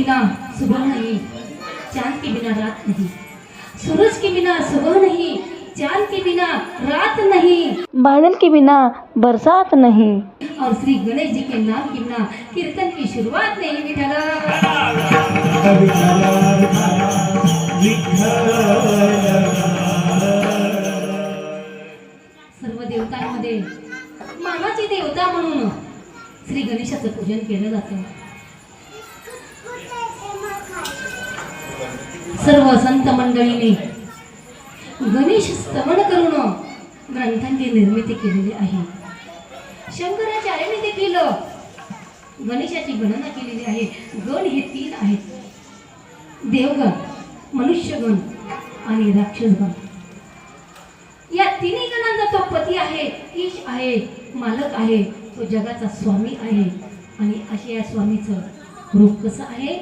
बिना सुबह नहीं, चांद के बिना रात नहीं, सूरज के बिना सुबह नहीं, चांद के बिना रात नहीं, बादल के बिना बरसात नहीं, और श्री गणेश जी के नाम के बिना कीर्तन की शुरुआत नहीं। विठला सर्व देवतांमध्ये मानाची देवता म्हणून श्री गणेशाचं पूजन केलं जातं। सर्व संत मंडळीने गणेश स्तवन करून ग्रंथांची निर्मिती केलेली आहे। शंकराचार्यांनी देखील गणेशाची गणना केलेली आहे। गण हे 3 आहेत, देवगण, मनुष्यगण आणि राक्षसगण। या तिन्ही गणांचा तो पती आहे, ईश आहे, मालक आहे, तो जगाचा स्वामी आहे। आणि अशा या स्वामीचं रूप कसं आहे?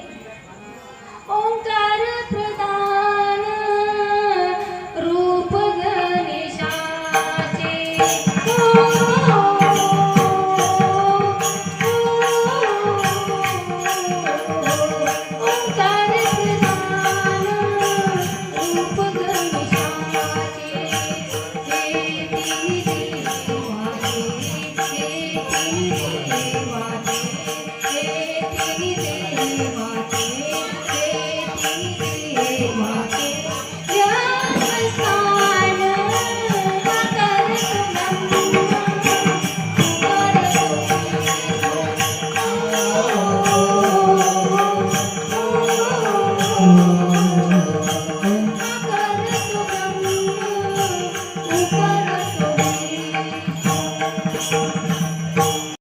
ओंकार प्रधान रूप गणेशाचे, ओंकार प्रधान रूप गणेशाचे, हे तिन्ही देवाचे, हे तिन्ही देवाचे, हे तिन्ही देवाचे, हे तिन्ही देवाचे, यमस्थान करतुम